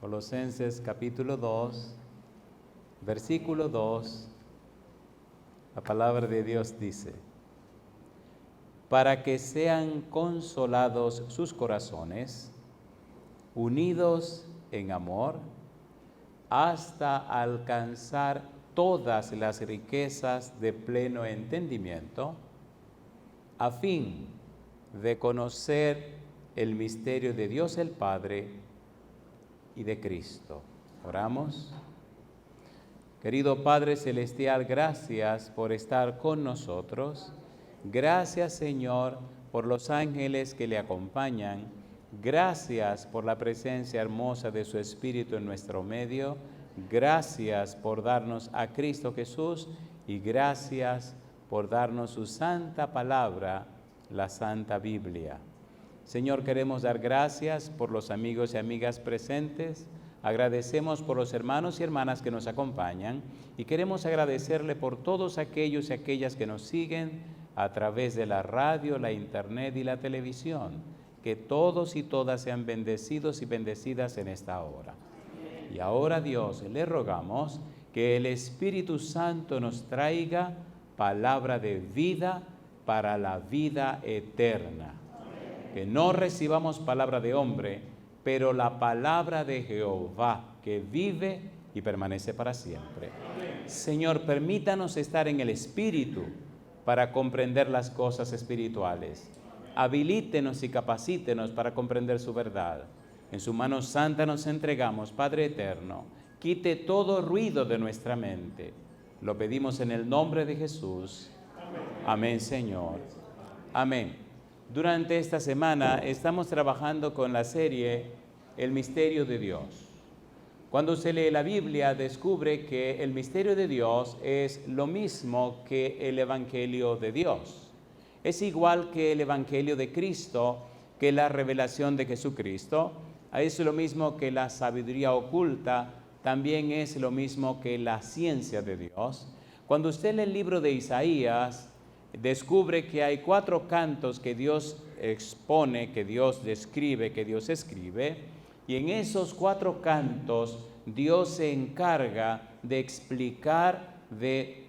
Colosenses capítulo 2, versículo 2, la palabra de Dios dice: para que sean consolados sus corazones, unidos en amor, hasta alcanzar todas las riquezas de pleno entendimiento, a fin de conocer el misterio de Dios el Padre y de Cristo. Oramos. Querido Padre Celestial, gracias por estar con nosotros. Gracias, Señor, por los ángeles que le acompañan. Gracias por la presencia hermosa de su Espíritu en nuestro medio. Gracias por darnos a Cristo Jesús y gracias por darnos su santa palabra, la Santa Biblia. Señor, queremos dar gracias por los amigos y amigas presentes. Agradecemos por los hermanos y hermanas que nos acompañan y queremos agradecerle por todos aquellos y aquellas que nos siguen a través de la radio, la internet y la televisión. Que todos y todas sean bendecidos y bendecidas en esta hora. Y ahora, Dios, le rogamos que el Espíritu Santo nos traiga palabra de vida para la vida eterna. Que no recibamos palabra de hombre, pero la palabra de Jehová, que vive y permanece para siempre. Señor, permítanos estar en el Espíritu para comprender las cosas espirituales. Habilítenos y capacítenos para comprender su verdad. En su mano santa nos entregamos, Padre eterno. Quite todo ruido de nuestra mente. Lo pedimos en el nombre de Jesús. Amén, Señor. Amén. Durante esta semana estamos trabajando con la serie El Misterio de Dios. Cuando usted lee la Biblia, descubre que el misterio de Dios es lo mismo que el Evangelio de Dios. Es igual que el Evangelio de Cristo, que la revelación de Jesucristo. Es lo mismo que la sabiduría oculta, también es lo mismo que la ciencia de Dios. Cuando usted lee el libro de Isaías, descubre que hay 4 cantos que Dios expone, que Dios describe, que Dios escribe, y en esos 4 cantos Dios se encarga de explicar, de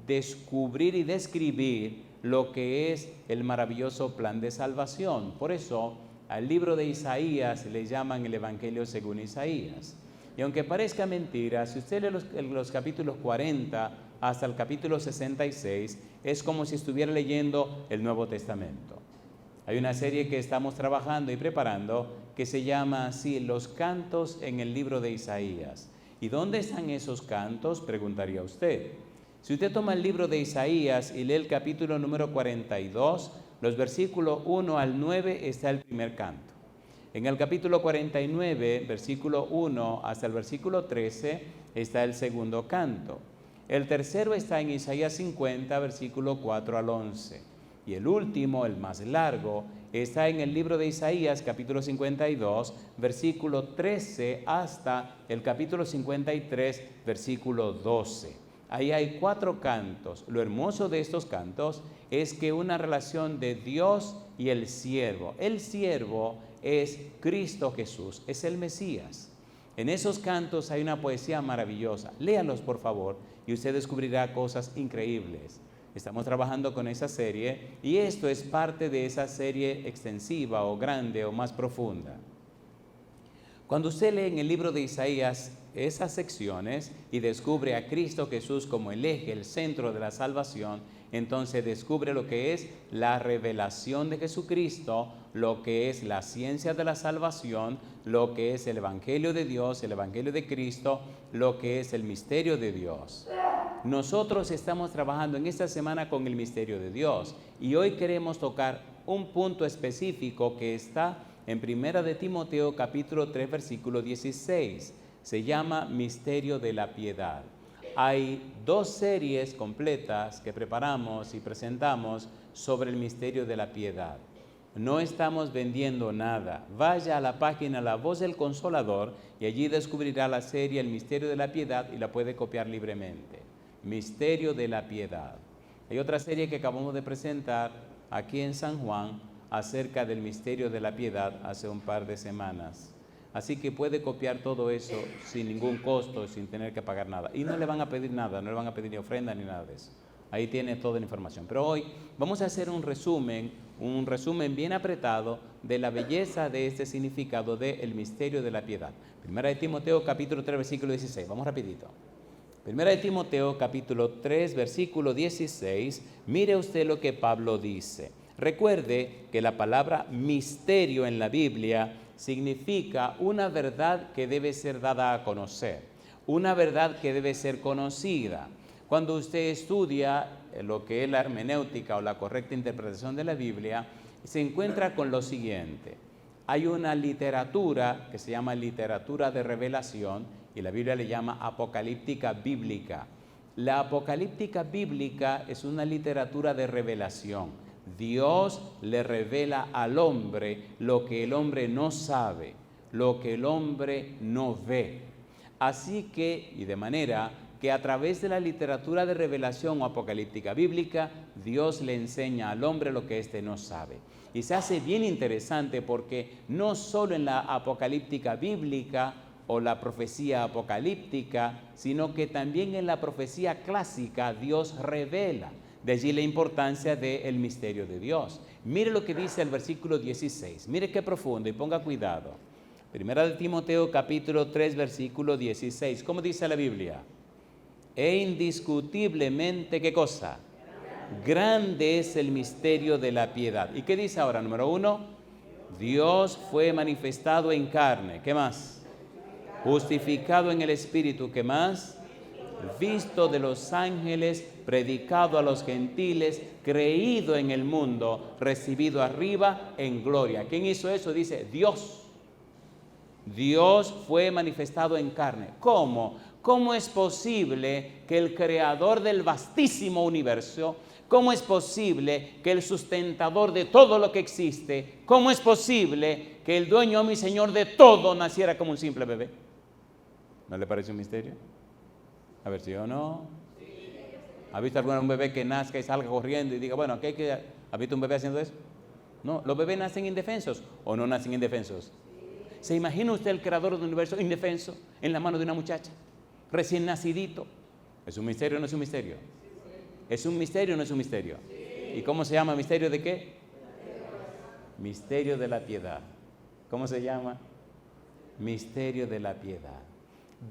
descubrir y describir lo que es el maravilloso plan de salvación. Por eso al libro de Isaías le llaman el Evangelio según Isaías. Y aunque parezca mentira, si usted lee los capítulos 40 hasta el capítulo 66, es como si estuviera leyendo el Nuevo Testamento. Hay una serie que estamos trabajando y preparando que se llama así, Los Cantos en el libro de Isaías. ¿Y dónde están esos cantos?, preguntaría usted. Si usted toma el libro de Isaías y lee el capítulo número 42, los versículos 1 al 9 está el primer canto. En el capítulo 49, versículo 1 hasta el versículo 13, está el segundo canto. El tercero está en Isaías 50, versículo 4 al 11. Y el último, el más largo, está en el libro de Isaías, capítulo 52, versículo 13 hasta el capítulo 53, versículo 12. Ahí hay 4 cantos. Lo hermoso de estos cantos es que una relación de Dios y el siervo. El siervo es Cristo Jesús, es el Mesías. En esos cantos hay una poesía maravillosa. Léalos, por favor, y usted descubrirá cosas increíbles. Estamos trabajando con esa serie y esto es parte de esa serie extensiva o grande o más profunda. Cuando usted lee en el libro de Isaías esas secciones y descubre a Cristo Jesús como el eje, el centro de la salvación, entonces descubre lo que es la revelación de Jesucristo, lo que es la ciencia de la salvación, lo que es el Evangelio de Dios, el Evangelio de Cristo, lo que es el misterio de Dios. Nosotros estamos trabajando en esta semana con el misterio de Dios y hoy queremos tocar un punto específico que está en 1 de Timoteo capítulo 3 versículo 16. Se llama Misterio de la Piedad. Hay 2 series completas que preparamos y presentamos sobre el misterio de la piedad. No estamos vendiendo nada. Vaya a la página La Voz del Consolador y allí descubrirá la serie El Misterio de la Piedad y la puede copiar libremente. Misterio de la Piedad. Hay otra serie que acabamos de presentar aquí en San Juan acerca del misterio de la piedad hace un par de semanas. Así que puede copiar todo eso sin ningún costo, sin tener que pagar nada. Y no le van a pedir nada, no le van a pedir ni ofrenda ni nada de eso. Ahí tiene toda la información. Pero hoy vamos a hacer un resumen bien apretado de la belleza de este significado del misterio de la piedad. Primera de Timoteo, capítulo 3, versículo 16. Vamos rapidito. Primera de Timoteo, capítulo 3, versículo 16. Mire usted lo que Pablo dice. Recuerde que la palabra misterio en la Biblia significa una verdad que debe ser dada a conocer, una verdad que debe ser conocida. Cuando usted estudia lo que es la hermenéutica o la correcta interpretación de la Biblia, se encuentra con lo siguiente. Hay una literatura que se llama literatura de revelación y la Biblia le llama apocalíptica bíblica. La apocalíptica bíblica es una literatura de revelación. Dios le revela al hombre lo que el hombre no sabe, lo que el hombre no ve. Así que, y de manera que a través de la literatura de revelación o apocalíptica bíblica, Dios le enseña al hombre lo que éste no sabe. Y se hace bien interesante porque no solo en la apocalíptica bíblica o la profecía apocalíptica, sino que también en la profecía clásica Dios revela. De allí la importancia del misterio de Dios. Mire lo que dice el versículo 16. Mire qué profundo y ponga cuidado. Primera de Timoteo capítulo 3 versículo 16. ¿Cómo dice la Biblia? E indiscutiblemente, ¿qué cosa? Grande es el misterio de la piedad. ¿Y qué dice ahora? Número 1, Dios fue manifestado en carne. ¿Qué más? Justificado en el Espíritu. ¿Qué más? Visto de los ángeles, predicado a los gentiles, creído en el mundo, recibido arriba en gloria. ¿Quién hizo eso? Dice Dios. Dios fue manifestado en carne. ¿Cómo? ¿Cómo es posible que el creador del vastísimo universo, cómo es posible que el sustentador de todo lo que existe, cómo es posible que el dueño mi Señor de todo naciera como un simple bebé? ¿No le parece un misterio? A ver, ¿sí o no? ¿Ha visto algún bebé que nazca y salga corriendo y diga, bueno, ¿ha visto un bebé haciendo eso? No, los bebés nacen indefensos o no nacen indefensos. ¿Se imagina usted el creador del universo indefenso en la mano de una muchacha? Recién nacidito. ¿Es un misterio o no es un misterio? ¿Es un misterio o no es un misterio? ¿Y cómo se llama? ¿Misterio de qué? Misterio de la piedad. ¿Cómo se llama? Misterio de la piedad.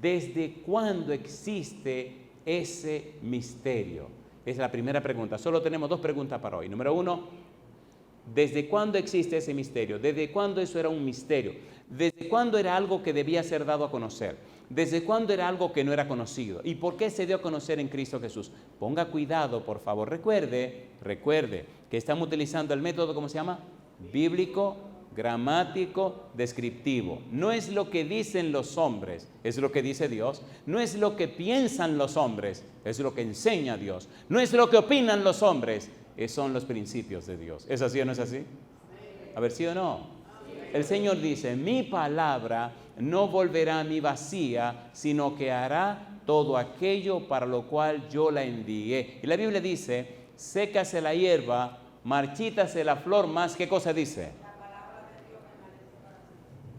¿Desde cuándo existe ese misterio? Es la primera pregunta. Solo tenemos 2 preguntas para hoy. Número 1, ¿desde cuándo existe ese misterio? ¿Desde cuándo eso era un misterio? ¿Desde cuándo era algo que debía ser dado a conocer? ¿Desde cuándo era algo que no era conocido? ¿Y por qué se dio a conocer en Cristo Jesús? Ponga cuidado, por favor. Recuerde que estamos utilizando el método, ¿cómo se llama? Bíblico, gramático, descriptivo. No es lo que dicen los hombres, es lo que dice Dios. No es lo que piensan los hombres, es lo que enseña Dios. No es lo que opinan los hombres, son los principios de Dios. ¿Es así o no es así? A ver, ¿sí o no? El Señor dice, mi palabra no volverá a mí vacía, sino que hará todo aquello para lo cual yo la envié. Y la Biblia dice, sécase la hierba, marchítase la flor, más, ¿qué cosa dice?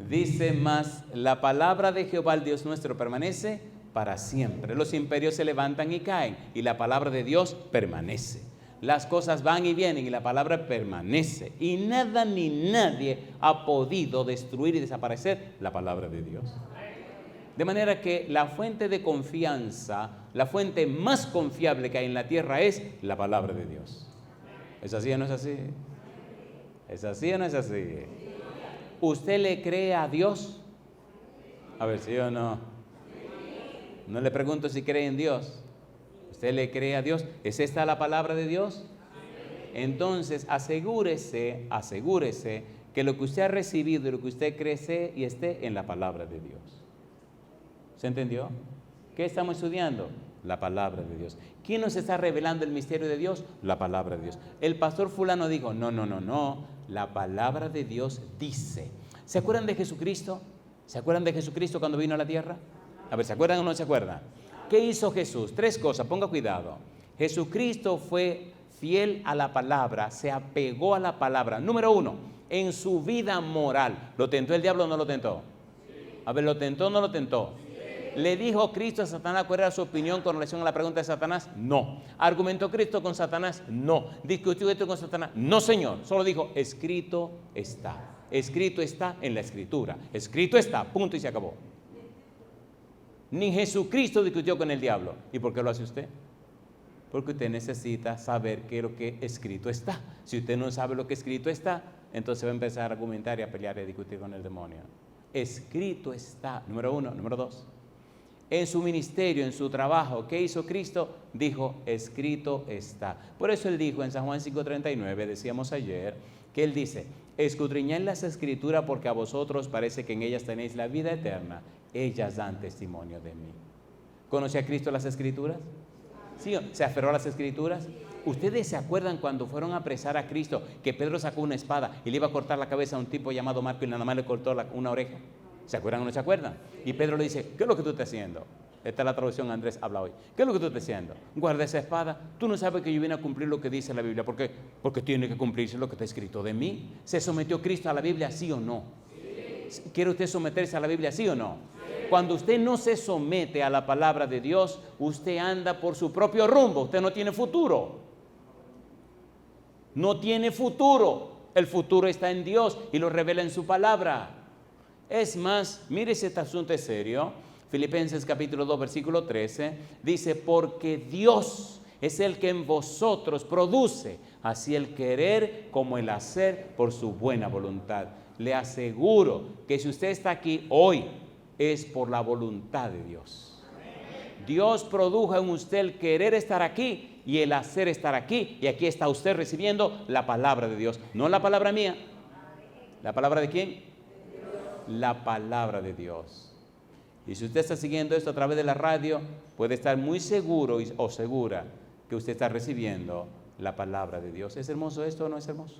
Dice más, la palabra de Jehová, el Dios nuestro, permanece para siempre. Los imperios se levantan y caen, y la palabra de Dios permanece. Las cosas van y vienen y la palabra permanece. Y nada ni nadie ha podido destruir y desaparecer la palabra de Dios. De manera que la fuente de confianza, la fuente más confiable que hay en la tierra es la palabra de Dios. ¿Es así o no es así? ¿Es así o no es así? ¿Usted le cree a Dios? A ver, ¿sí o no? No le pregunto si cree en Dios. ¿Usted le cree a Dios? ¿Es esta la palabra de Dios? Entonces asegúrese que lo que usted ha recibido y lo que usted cree y esté en la palabra de Dios. ¿Se entendió? ¿Qué estamos estudiando? La palabra de Dios. ¿Quién nos está revelando el misterio de Dios? La palabra de Dios. El pastor fulano dijo, no, la palabra de Dios dice. ¿Se acuerdan de Jesucristo? ¿Se acuerdan de Jesucristo cuando vino a la tierra? A ver, ¿se acuerdan o no se acuerdan? ¿Qué hizo Jesús? 3 cosas, ponga cuidado. Jesucristo fue fiel a la palabra, se apegó a la palabra. Número 1, en su vida moral. ¿Lo tentó el diablo o no lo tentó? A ver, ¿lo tentó o no lo tentó? ¿Le dijo Cristo a Satanás cuál era su opinión con relación a la pregunta de Satanás? No. ¿Argumentó Cristo con Satanás? No. ¿Discutió esto con Satanás? No, Señor. Solo dijo, escrito está. Escrito está en la Escritura. Escrito está, punto y se acabó. Ni Jesucristo discutió con el diablo. ¿Y por qué lo hace usted? Porque usted necesita saber qué es lo que escrito está. Si usted no sabe lo que escrito está, entonces va a empezar a argumentar y a pelear y a discutir con el demonio. Escrito está, número 1. Número 2. En su ministerio, en su trabajo, ¿qué hizo Cristo? Dijo, escrito está. Por eso Él dijo en San Juan 5:39, decíamos ayer, que Él dice, escudriñad las Escrituras porque a vosotros parece que en ellas tenéis la vida eterna. Ellas dan testimonio de mí. ¿Conoce a Cristo las Escrituras? ¿Sí? ¿Se aferró a las Escrituras? ¿Ustedes se acuerdan cuando fueron a apresar a Cristo que Pedro sacó una espada y le iba a cortar la cabeza a un tipo llamado Marco y nada más le cortó una oreja? ¿Se acuerdan o no se acuerdan? Y Pedro le dice, ¿qué es lo que tú estás haciendo? Esta es la traducción Andrés habla hoy. ¿Qué es lo que tú estás haciendo? Guarda esa espada. Tú no sabes que yo vine a cumplir lo que dice la Biblia. ¿Por qué? Porque tiene que cumplirse lo que está escrito de mí. ¿Se sometió Cristo a la Biblia, sí o no? Sí. ¿Quiere usted someterse a la Biblia, sí o no? Sí. Cuando usted no se somete a la palabra de Dios, usted anda por su propio rumbo. Usted no tiene futuro. No tiene futuro. El futuro está en Dios y lo revela en su palabra. Es más, mire si este asunto es serio. Filipenses capítulo 2, versículo 13, dice, porque Dios es el que en vosotros produce así el querer como el hacer por su buena voluntad. Le aseguro que si usted está aquí hoy, es por la voluntad de Dios. Dios produjo en usted el querer estar aquí y el hacer estar aquí. Y aquí está usted recibiendo la palabra de Dios. No la palabra mía. ¿La palabra de quién? La palabra de Dios. Y si usted está siguiendo esto a través de la radio, puede estar muy seguro o segura que usted está recibiendo la palabra de Dios. ¿Es hermoso esto o no es hermoso?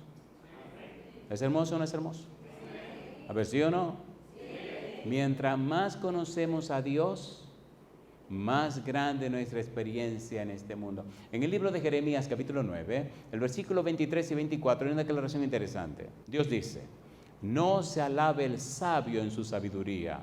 ¿Es hermoso o no es hermoso? A ver, ¿sí o no? Mientras más conocemos a Dios, más grande nuestra experiencia en este mundo. En el libro de Jeremías, capítulo 9, el versículo 23 y 24, hay una declaración interesante. Dios dice, no se alabe el sabio en su sabiduría,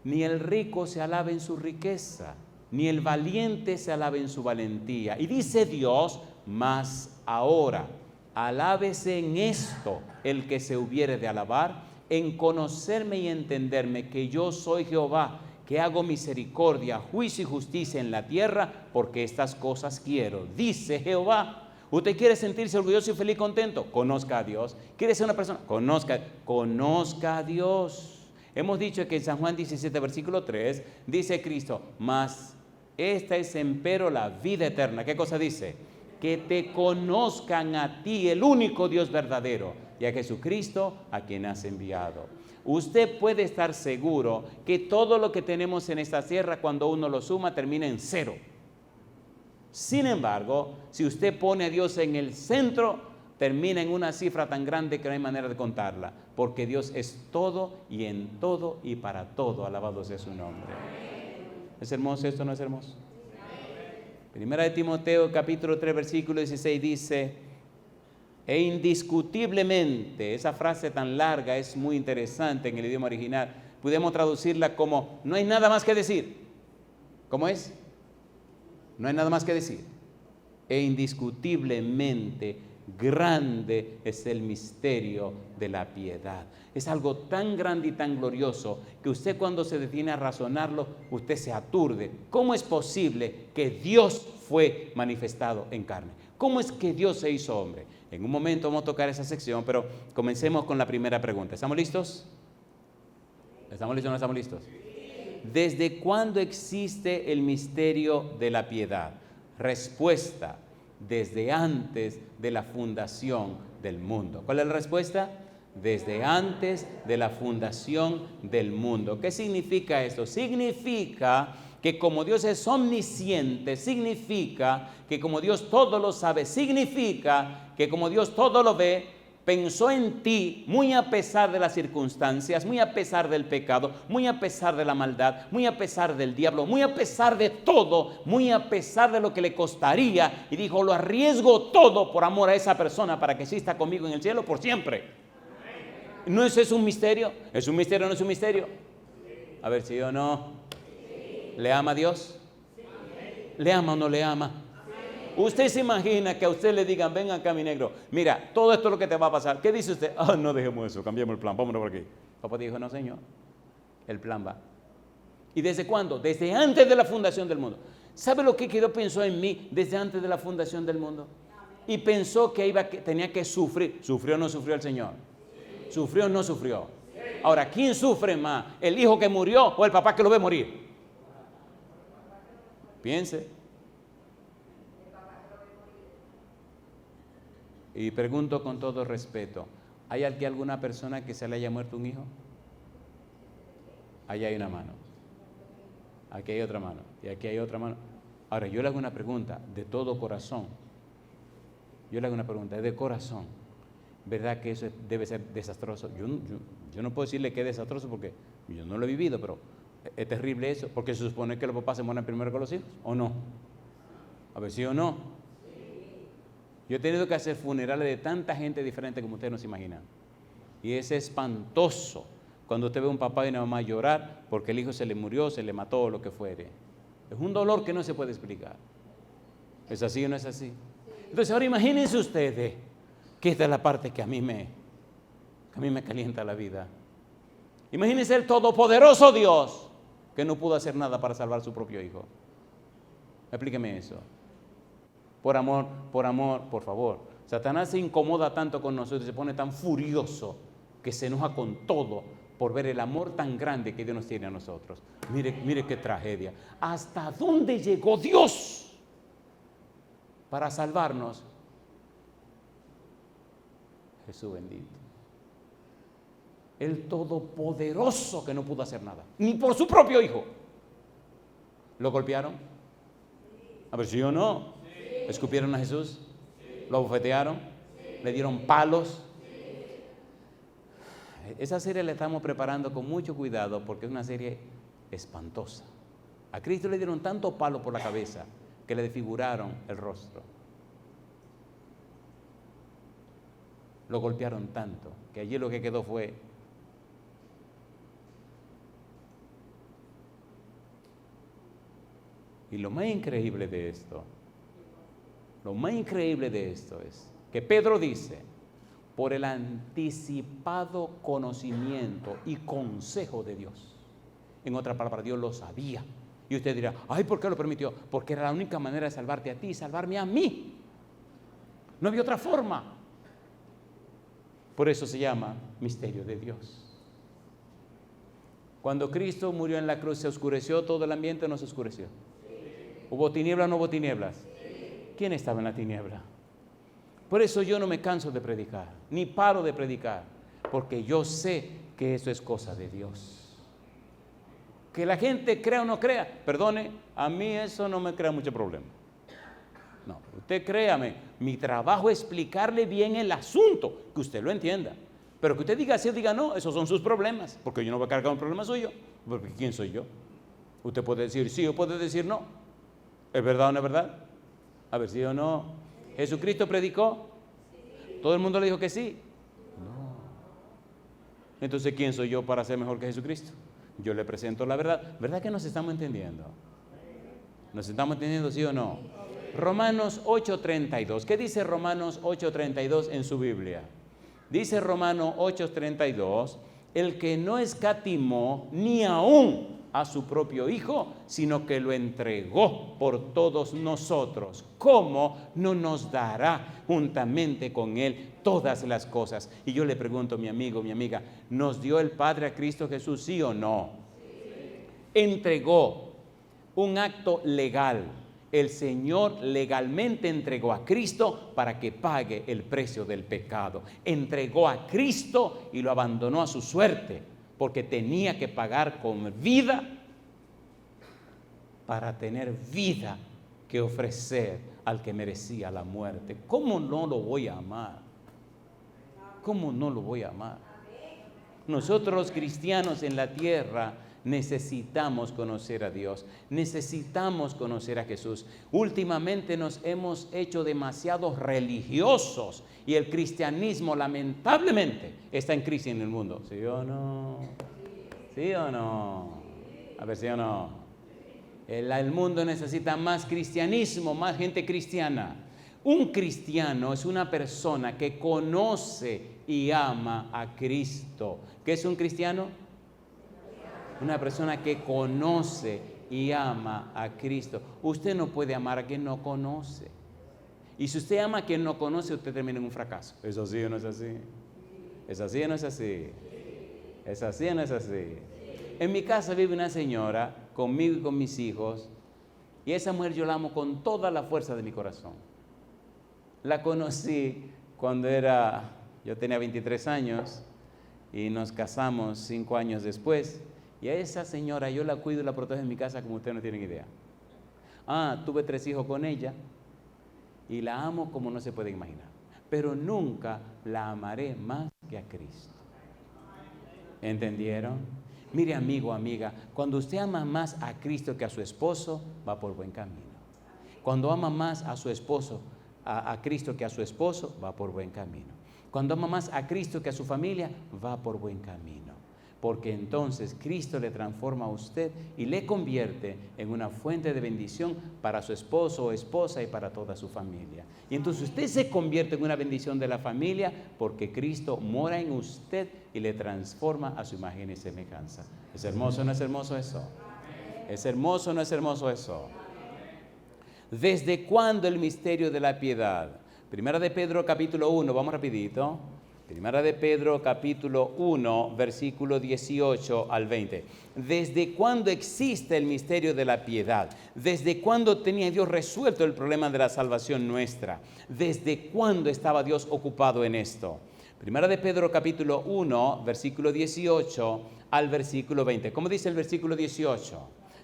ni el rico se alabe en su riqueza, ni el valiente se alabe en su valentía. Y dice Dios, mas ahora, alábese en esto el que se hubiere de alabar, en conocerme y entenderme que yo soy Jehová, que hago misericordia, juicio y justicia en la tierra, porque estas cosas quiero, dice Jehová. ¿Usted quiere sentirse orgulloso y feliz, contento? Conozca a Dios. ¿Quiere ser una persona? Conozca a Dios. Hemos dicho que en San Juan 17, versículo 3, dice Cristo, mas esta es empero la vida eterna. ¿Qué cosa dice? Que te conozcan a ti, el único Dios verdadero, y a Jesucristo, a quien has enviado. Usted puede estar seguro que todo lo que tenemos en esta tierra, cuando uno lo suma, termina en cero. Sin embargo, si usted pone a Dios en el centro, termina en una cifra tan grande que no hay manera de contarla, porque Dios es todo y en todo y para todo, alabado sea su nombre. ¿Es hermoso esto o no es hermoso? Primera de Timoteo, capítulo 3, versículo 16 dice, e indiscutiblemente, esa frase tan larga es muy interesante en el idioma original, podemos traducirla como, no hay nada más que decir. ¿Cómo es? No hay nada más que decir. E indiscutiblemente grande es el misterio de la piedad. Es algo tan grande y tan glorioso que usted cuando se detiene a razonarlo, usted se aturde. ¿Cómo es posible que Dios fue manifestado en carne? ¿Cómo es que Dios se hizo hombre? En un momento vamos a tocar esa sección, pero comencemos con la primera pregunta. ¿Estamos listos? ¿Estamos listos o no estamos listos? ¿Desde cuándo existe el misterio de la piedad? Respuesta, desde antes de la fundación del mundo. ¿Cuál es la respuesta? Desde antes de la fundación del mundo. ¿Qué significa esto? Significa que como Dios es omnisciente, significa que como Dios todo lo sabe, significa que como Dios todo lo ve, pensó en ti muy a pesar de las circunstancias, muy a pesar del pecado, muy a pesar de la maldad, muy a pesar del diablo, muy a pesar de todo, muy a pesar de lo que le costaría, y dijo, lo arriesgo todo por amor a esa persona para que exista conmigo en el cielo por siempre. ¿No es un misterio? ¿Es un misterio o no es un misterio? A ver, ¿sí o no? ¿Le ama a Dios? ¿Le ama o no le ama? Usted se imagina que a usted le digan, ven acá mi negro, mira, todo esto es lo que te va a pasar. ¿Qué dice usted? No dejemos eso, cambiemos el plan, vámonos por aquí. Papá dijo, no señor, el plan va. ¿Y desde cuándo? Desde antes de la fundación del mundo. ¿Sabe lo que Dios pensó en mí desde antes de la fundación del mundo? Y pensó que tenía que sufrir. ¿Sufrió o no sufrió el Señor? ¿Sufrió o no sufrió? Ahora, ¿quién sufre más? ¿El hijo que murió o el papá que lo ve morir? Piense. Y pregunto con todo respeto, ¿hay aquí alguna persona que se le haya muerto un hijo? Allá hay una mano. Aquí hay otra mano. Y aquí hay otra mano. Ahora, yo le hago una pregunta de todo corazón. Yo le hago una pregunta de corazón. ¿Verdad que eso debe ser desastroso? Yo no puedo decirle que es desastroso porque yo no lo he vivido, pero es terrible eso, porque se supone que los papás se mueren primero que los hijos, ¿o no? A ver, ¿sí o no? Yo he tenido que hacer funerales de tanta gente diferente como ustedes no se imaginan. Y es espantoso cuando usted ve a un papá y una mamá llorar porque el hijo se le murió, se le mató o lo que fuere. Es un dolor que no se puede explicar. ¿Es así o no es así? Entonces ahora imagínense ustedes que esta es la parte que a mí me calienta la vida. Imagínense el todopoderoso Dios que no pudo hacer nada para salvar a su propio hijo. Explíqueme eso. Por amor, por favor. Satanás se incomoda tanto con nosotros, se pone tan furioso que se enoja con todo por ver el amor tan grande que Dios nos tiene a nosotros. Mire qué tragedia. ¿Hasta dónde llegó Dios para salvarnos? Jesús bendito. El todopoderoso que no pudo hacer nada, ni por su propio hijo. ¿Lo golpearon? A ver, ¿sí o no? ¿Escupieron a Jesús? ¿Lo abofetearon? ¿Le dieron palos? Esa serie la estamos preparando con mucho cuidado porque es una serie espantosa. A Cristo le dieron tanto palo por la cabeza que le desfiguraron el rostro. Lo golpearon tanto que allí lo que quedó fue y lo más increíble de esto es que Pedro dice, por el anticipado conocimiento y consejo de Dios. En otra palabra, Dios lo sabía. Y usted dirá, ay, ¿por qué lo permitió? Porque era la única manera de salvarte a ti y salvarme a mí. No había otra forma. Por eso se llama misterio de Dios. Cuando Cristo murió en la cruz, ¿se oscureció todo el ambiente o no se oscureció? ¿Hubo tinieblas o no hubo tinieblas? ¿Quién estaba en la tiniebla? Por eso yo no me canso de predicar, ni paro de predicar, porque yo sé que eso es cosa de Dios. Que la gente crea o no crea, perdone, a mí eso no me crea mucho problema. No, usted créame, mi trabajo es explicarle bien el asunto, que usted lo entienda. Pero que usted diga sí o diga no, esos son sus problemas, porque yo no voy a cargar un problema suyo, porque ¿quién soy yo? Usted puede decir sí o puede decir no. ¿Es verdad o no es verdad? A ver, ¿sí o no? ¿Jesucristo predicó? ¿Todo el mundo le dijo que sí? No. Entonces, ¿quién soy yo para ser mejor que Jesucristo? Yo le presento la verdad. ¿Verdad que nos estamos entendiendo? ¿Nos estamos entendiendo, sí o no? Romanos 8:32. ¿Qué dice Romanos 8:32 en su Biblia? Dice Romanos 8:32, el que no escatimó ni aún a su propio Hijo, sino que lo entregó por todos nosotros. ¿Cómo no nos dará juntamente con Él todas las cosas? Y yo le pregunto, mi amigo, mi amiga, ¿nos dio el Padre a Cristo Jesús, sí o no? Sí. Entregó, un acto legal. El Señor legalmente entregó a Cristo para que pague el precio del pecado. Entregó a Cristo y lo abandonó a su suerte, porque tenía que pagar con vida para tener vida que ofrecer al que merecía la muerte. ¿Cómo no lo voy a amar? ¿Cómo no lo voy a amar? Nosotros los cristianos en la tierra Necesitamos conocer a Dios, necesitamos conocer a Jesús. Últimamente nos hemos hecho demasiados religiosos y el cristianismo lamentablemente está en crisis en el mundo. ¿Sí o no? ¿Sí o no? A ver, ¿sí o no? El mundo necesita más cristianismo, más gente cristiana. Un cristiano es una persona que conoce y ama a Cristo. ¿Qué es un cristiano? Una persona que conoce y ama a Cristo. Usted no puede amar a quien no conoce. Y si usted ama a quien no conoce, usted termina en un fracaso. ¿Es así o no es así? ¿Es así o no es así? ¿Es así o no es así? En mi casa vive una señora, conmigo y con mis hijos, y esa mujer yo la amo con toda la fuerza de mi corazón. La conocí cuando yo tenía 23 años y nos casamos 5 años después. Y a esa señora yo la cuido y la protejo en mi casa como ustedes no tienen idea. Tuve 3 hijos con ella y la amo como no se puede imaginar. Pero nunca la amaré más que a Cristo. ¿Entendieron? Mire, amigo, amiga, cuando usted ama más a Cristo que a su esposo, va por buen camino. Cuando ama más a su esposo, a Cristo que a su esposo, va por buen camino. Cuando ama más a Cristo que a su familia, va por buen camino. Porque entonces Cristo le transforma a usted y le convierte en una fuente de bendición para su esposo o esposa y para toda su familia. Y entonces usted se convierte en una bendición de la familia porque Cristo mora en usted y le transforma a su imagen y semejanza. ¿Es hermoso o no es hermoso eso? ¿Es hermoso o no es hermoso eso? ¿Desde cuándo el misterio de la piedad? Primera de Pedro capítulo 1, vamos rapidito. Primera de Pedro capítulo 1, versículo 18 al 20. ¿Desde cuándo existe el misterio de la piedad? ¿Desde cuándo tenía Dios resuelto el problema de la salvación nuestra? ¿Desde cuándo estaba Dios ocupado en esto? Primera de Pedro capítulo 1, versículo 18 al versículo 20. ¿Cómo dice el versículo 18?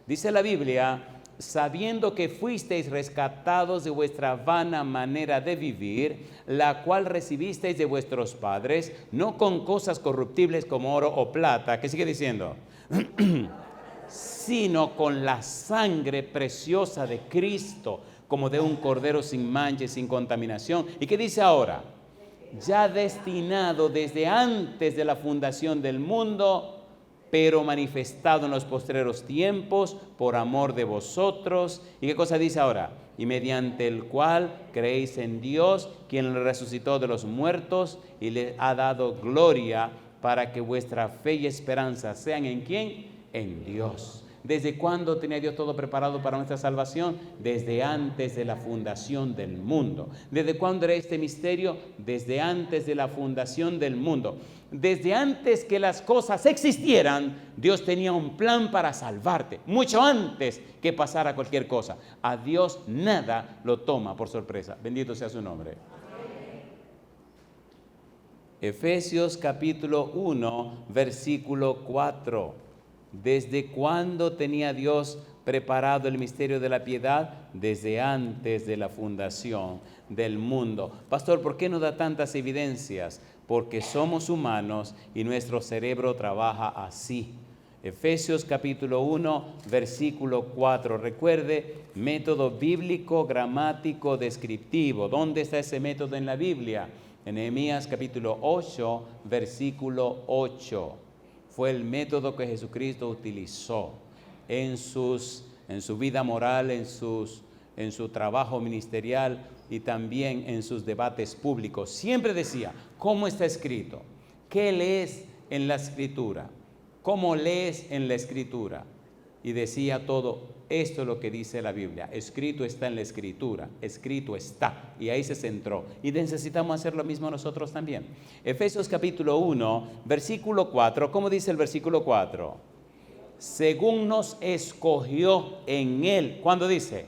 Dice la Biblia: sabiendo que fuisteis rescatados de vuestra vana manera de vivir, la cual recibisteis de vuestros padres, no con cosas corruptibles como oro o plata, ¿qué sigue diciendo? Sino con la sangre preciosa de Cristo, como de un cordero sin mancha y sin contaminación. ¿Y qué dice ahora? Ya destinado desde antes de la fundación del mundo, pero manifestado en los postreros tiempos por amor de vosotros. ¿Y qué cosa dice ahora? Y mediante el cual creéis en Dios, quien le resucitó de los muertos y le ha dado gloria, para que vuestra fe y esperanza sean ¿en quién? En Dios. ¿Desde cuándo tenía Dios todo preparado para nuestra salvación? Desde antes de la fundación del mundo. ¿Desde cuándo era este misterio? Desde antes de la fundación del mundo. Desde antes que las cosas existieran, Dios tenía un plan para salvarte, mucho antes que pasara cualquier cosa. A Dios nada lo toma por sorpresa. Bendito sea su nombre. Efesios capítulo 1, versículo 4. ¿Desde cuándo tenía Dios preparado el misterio de la piedad? Desde antes de la fundación del mundo. Pastor, ¿por qué no da tantas evidencias? Porque somos humanos y nuestro cerebro trabaja así. Efesios capítulo 1, versículo 4. Recuerde, método bíblico, gramático, descriptivo. ¿Dónde está ese método en la Biblia? En Nehemías capítulo 8, versículo 8. Fue el método que Jesucristo utilizó en su vida moral, en su trabajo ministerial y también en sus debates públicos. Siempre decía, ¿cómo está escrito? ¿Qué lees en la Escritura? ¿Cómo lees en la Escritura? Y decía todo, esto es lo que dice la Biblia, escrito está en la Escritura, escrito está, y ahí se centró. Y necesitamos hacer lo mismo nosotros también. Efesios capítulo 1, versículo 4, ¿cómo dice el versículo 4? Según nos escogió en Él, ¿cuándo dice?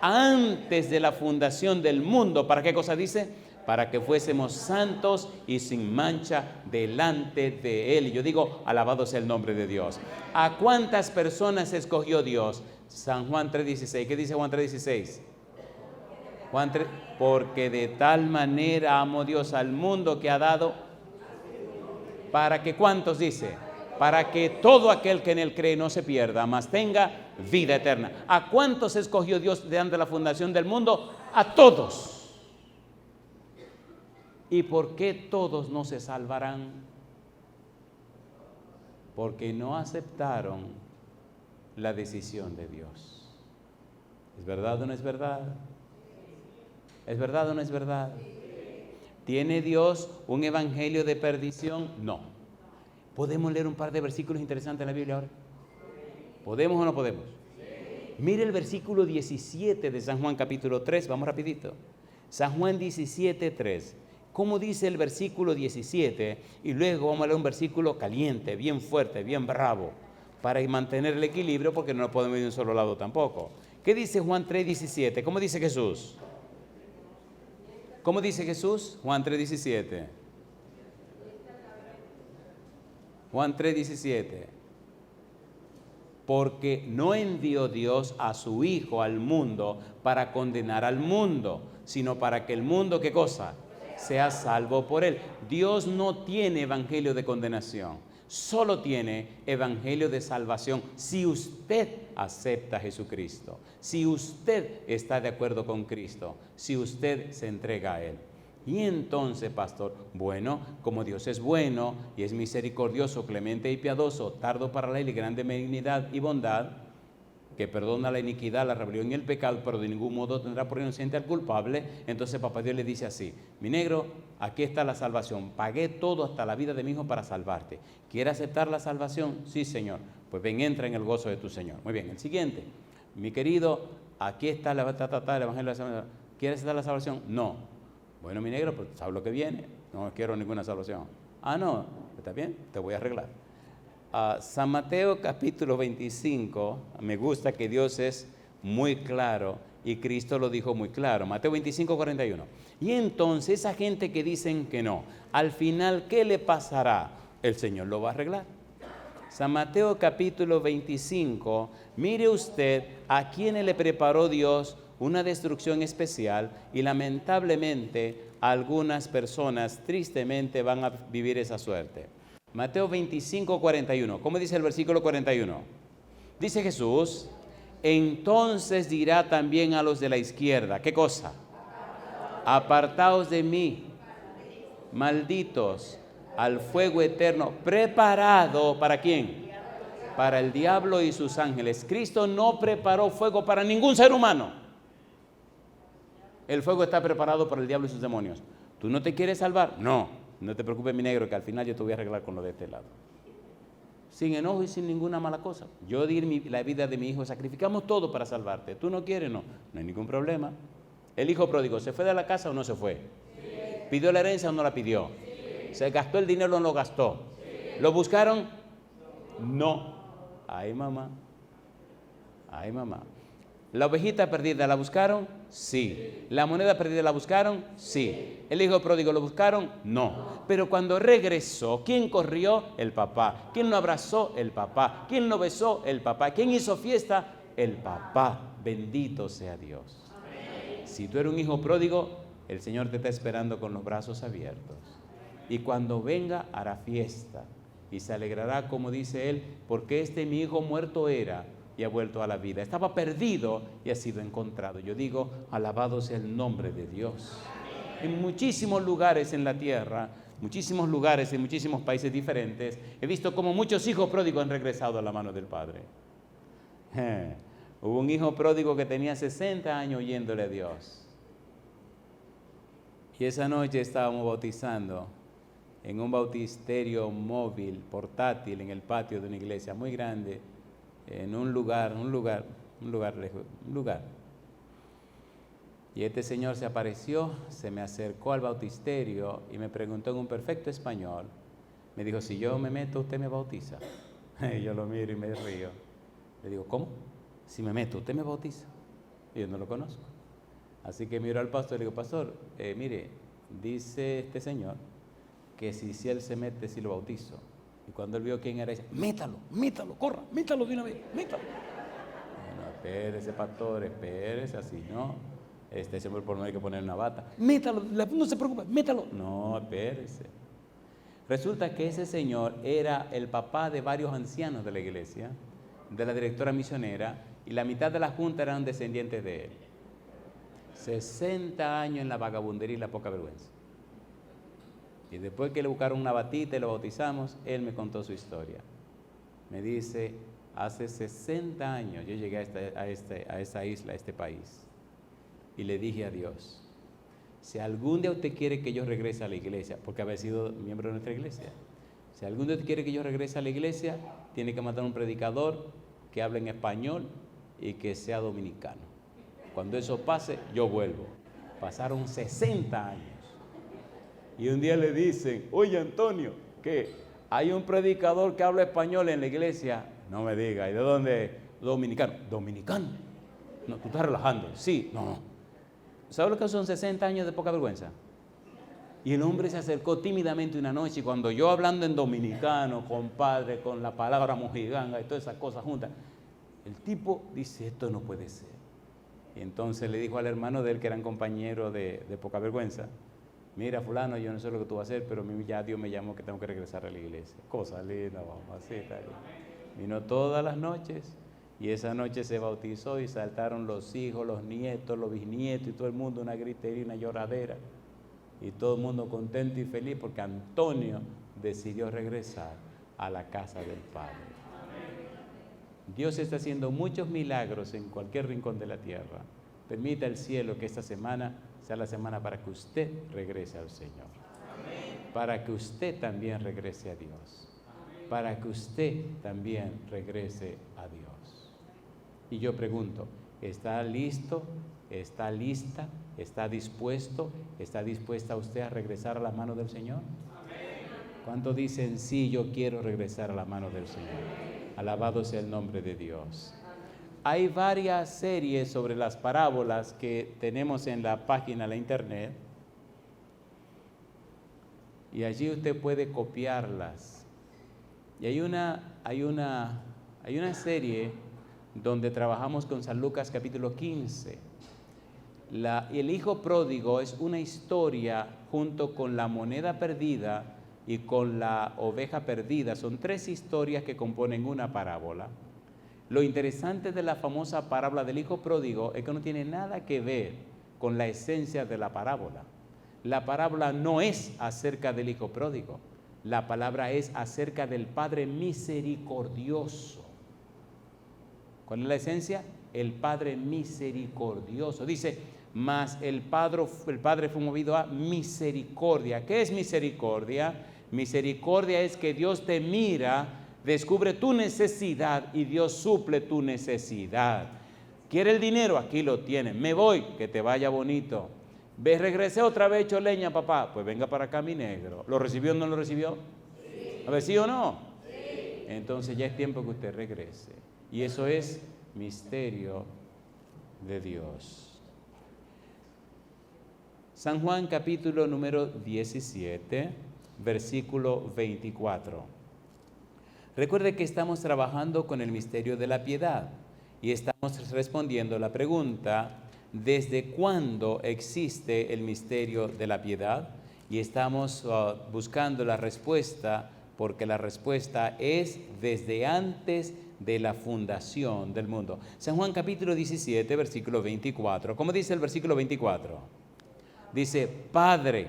Antes de la fundación del mundo. ¿Para qué cosa dice? Para que fuésemos santos y sin mancha delante de Él. Y yo digo, alabado sea el nombre de Dios. ¿A cuántas personas escogió Dios? San Juan 3:16. ¿Qué dice Juan 3:16? Juan 3, porque de tal manera amó Dios al mundo que ha dado. ¿Para que cuántos dice? para que todo aquel que en él cree no se pierda, mas tenga vida eterna. ¿A cuántos escogió Dios de antes de la fundación del mundo? A todos. ¿Y por qué todos no se salvarán? Porque no aceptaron la decisión de Dios. ¿Es verdad o no es verdad? ¿Es verdad o no es verdad? ¿Tiene Dios un evangelio de perdición? No. ¿Podemos leer un par de versículos interesantes en la Biblia ahora? ¿Podemos o no podemos? Mire el versículo 17 de San Juan capítulo 3, vamos rapidito. San Juan 17, 3. ¿Cómo dice el versículo 17? Y luego vamos a leer un versículo caliente, bien fuerte, bien bravo, para mantener el equilibrio, porque no podemos ir de un solo lado tampoco. ¿Qué dice Juan 3, 17? ¿Cómo dice Jesús? ¿Cómo dice Jesús? Juan 3, 17. Juan 3, 17. Porque no envió Dios a su Hijo al mundo para condenar al mundo, sino para que el mundo, ¿qué cosa? Sea salvo por él. Dios no tiene evangelio de condenación, solo tiene evangelio de salvación si usted acepta a Jesucristo, si usted está de acuerdo con Cristo, si usted se entrega a él. Y entonces, pastor, bueno, como Dios es bueno y es misericordioso, clemente y piadoso, tardo para la ira y grande benignidad y bondad, que perdona la iniquidad, la rebelión y el pecado, pero de ningún modo tendrá por inocente al culpable, entonces papá Dios le dice así: mi negro, aquí está la salvación, pagué todo hasta la vida de mi hijo para salvarte. ¿Quieres aceptar la salvación? Sí, Señor. Pues ven, entra en el gozo de tu Señor. Muy bien, el siguiente: mi querido, aquí está el evangelio de la salvación. ¿Quieres aceptar la salvación? No. Bueno, mi negro, pues sabes lo que viene, no quiero ninguna salvación. Ah, no, está bien, te voy a arreglar. San Mateo capítulo 25, me gusta que Dios es muy claro y Cristo lo dijo muy claro. Mateo 25, 41. Y entonces esa gente que dicen que no, al final, ¿qué le pasará? El Señor lo va a arreglar. San Mateo capítulo 25, mire usted a quienes le preparó Dios una destrucción especial, y lamentablemente algunas personas tristemente van a vivir esa suerte. Mateo 25, 41. ¿Cómo dice el versículo 41? Dice Jesús: entonces dirá también a los de la izquierda, ¿qué cosa? Apartaos de mí, malditos, al fuego eterno, preparado, ¿para quién? Para el diablo y sus ángeles. Cristo no preparó fuego para ningún ser humano. El fuego está preparado para el diablo y sus demonios. ¿Tú no te quieres salvar? No, no te preocupes, mi negro, que al final yo te voy a arreglar con lo de este lado. Sin enojo y sin ninguna mala cosa. Yo di la vida de mi hijo, sacrificamos todo para salvarte. ¿Tú no quieres? No, no hay ningún problema. El hijo pródigo, ¿se fue de la casa o no se fue? Sí. ¿Pidió la herencia o no la pidió? Sí. ¿Se gastó el dinero o no lo gastó? Sí. ¿Lo buscaron? No. Ay, mamá. Ay, mamá. ¿La ovejita perdida la buscaron? Sí. ¿La moneda perdida la buscaron? Sí. ¿El hijo pródigo lo buscaron? No. Pero cuando regresó, ¿quién corrió? El papá. ¿Quién lo abrazó? El papá. ¿Quién lo besó? El papá. ¿Quién hizo fiesta? El papá. Bendito sea Dios. Amén. Si tú eres un hijo pródigo, el Señor te está esperando con los brazos abiertos. Y cuando venga, hará fiesta. Y se alegrará, como dice él, porque mi hijo muerto era y ha vuelto a la vida. Estaba perdido y ha sido encontrado. Yo digo, alabado sea el nombre de Dios. En muchísimos lugares en la tierra, muchísimos lugares en muchísimos países diferentes, he visto como muchos hijos pródigos han regresado a la mano del Padre. Hubo un hijo pródigo que tenía 60 años oyéndole a Dios. Y esa noche estábamos bautizando en un bautisterio móvil, portátil, en el patio de una iglesia muy grande, en un lugar. Y este señor se apareció, se me acercó al bautisterio y me preguntó en un perfecto español. Me dijo, si yo me meto, ¿usted me bautiza? Y yo lo miro y me río. Le digo, ¿cómo? Si me meto, ¿usted me bautiza? Y yo no lo conozco. Así que miro al pastor y le digo, pastor, mire, dice este señor que si él se mete, si lo bautizo. Y cuando él vio quién era, dice, métalo, corra, métalo de una vez, métalo. Bueno, espérese, pastor, espérese, así, ¿no? Este siempre por no hay que poner una bata. Métalo, no se preocupe, métalo. No, espérese. Resulta que ese señor era el papá de varios ancianos de la iglesia, de la directora misionera, y la mitad de la junta eran descendientes de él. 60 años en la vagabundería y la poca vergüenza. Y después que le buscaron una batita y lo bautizamos, él me contó su historia. Me dice, hace 60 años yo llegué a esta isla, a este país, y le dije a Dios, si algún día usted quiere que yo regrese a la iglesia, porque había sido miembro de nuestra iglesia, si algún día usted quiere que yo regrese a la iglesia, tiene que mandar un predicador que hable en español y que sea dominicano. Cuando eso pase, yo vuelvo. Pasaron 60 años. Y un día le dicen, oye Antonio, ¿qué? Hay un predicador que habla español en la iglesia. No me diga, ¿y de dónde? Dominicano. ¿Dominicano? No, tú estás relajando. Sí, no. ¿Sabes lo que son 60 años de poca vergüenza? Y el hombre se acercó tímidamente una noche y cuando yo hablando en dominicano, compadre, con la palabra mojiganga y todas esas cosas juntas, el tipo dice, esto no puede ser. Y entonces le dijo al hermano de él, que eran compañeros de poca vergüenza, mira fulano, yo no sé lo que tú vas a hacer, pero ya Dios me llamó que tengo que regresar a la iglesia. Cosa linda, vamos, así tal. Vino todas las noches y esa noche se bautizó y saltaron los hijos, los nietos, los bisnietos y todo el mundo, una gritería, una lloradera. Y todo el mundo contento y feliz porque Antonio decidió regresar a la casa del Padre. Dios está haciendo muchos milagros en cualquier rincón de la tierra. Permita el cielo que esta semana sea la semana para que usted regrese al Señor. Para que usted también regrese a Dios. Para que usted también regrese a Dios. Y yo pregunto, ¿está listo? ¿Está lista? ¿Está dispuesto? ¿Está dispuesta usted a regresar a la mano del Señor? ¿Cuántos dicen, sí, yo quiero regresar a la mano del Señor? Alabado sea el nombre de Dios. Hay varias series sobre las parábolas que tenemos en la página, la internet, y allí usted puede copiarlas. Y hay una serie donde trabajamos con San Lucas capítulo 15. El hijo pródigo es una historia junto con la moneda perdida y con la oveja perdida. Son 3 historias que componen una parábola. Lo interesante de la famosa parábola del hijo pródigo es que no tiene nada que ver con la esencia de la parábola. La parábola no es acerca del hijo pródigo. La palabra es acerca del Padre misericordioso. ¿Cuál es la esencia? El Padre misericordioso. Dice, mas el Padre fue movido a misericordia. ¿Qué es misericordia? Misericordia es que Dios te mira, descubre tu necesidad y Dios suple tu necesidad. ¿Quiere el dinero? Aquí lo tiene. Me voy, que te vaya bonito. Regresé otra vez hecho leña, papá. Pues venga para acá, mi negro. ¿Lo recibió o no lo recibió? Sí. A ver, ¿sí o no? Sí. Entonces ya es tiempo que usted regrese. Y eso es misterio de Dios. San Juan capítulo número 17, versículo 24. Recuerde que estamos trabajando con el misterio de la piedad y estamos respondiendo la pregunta, ¿desde cuándo existe el misterio de la piedad? Y estamos buscando la respuesta, porque la respuesta es desde antes de la fundación del mundo. San Juan capítulo 17, versículo 24. ¿Cómo dice el versículo 24? Dice, Padre,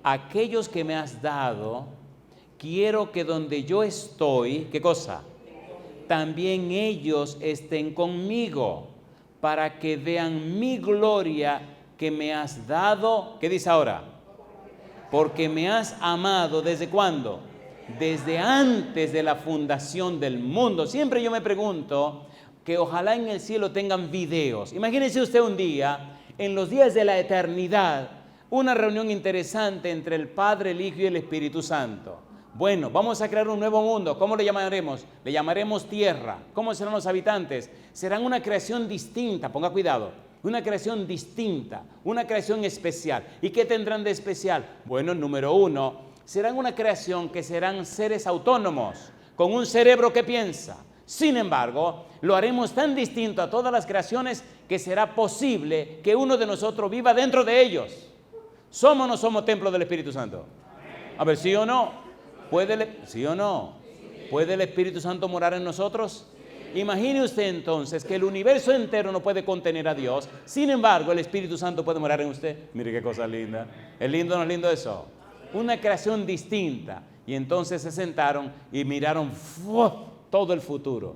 aquellos que me has dado, quiero que donde yo estoy, ¿qué cosa? También ellos estén conmigo, para que vean mi gloria que me has dado. ¿Qué dice ahora? Porque me has amado, ¿desde cuándo? Desde antes de la fundación del mundo. Siempre yo me pregunto que ojalá en el cielo tengan videos. Imagínense usted un día, en los días de la eternidad, una reunión interesante entre el Padre, el Hijo y el Espíritu Santo. Bueno, vamos a crear un nuevo mundo. ¿Cómo le llamaremos? Le llamaremos tierra. ¿Cómo serán los habitantes? Serán una creación distinta, ponga cuidado. Una creación distinta, una creación especial. ¿Y qué tendrán de especial? Bueno, número 1, serán una creación que serán seres autónomos, con un cerebro que piensa. Sin embargo, lo haremos tan distinto a todas las creaciones que será posible que uno de nosotros viva dentro de ellos. ¿Somos o no somos templo del Espíritu Santo? A ver, ¿sí o no? ¿Sí o no? ¿Puede el Espíritu Santo morar en nosotros? Imagine usted entonces que el universo entero no puede contener a Dios. Sin embargo, el Espíritu Santo puede morar en usted. Mire qué cosa linda. ¿Es lindo o no es lindo eso? Una creación distinta. Y entonces se sentaron y miraron todo el futuro.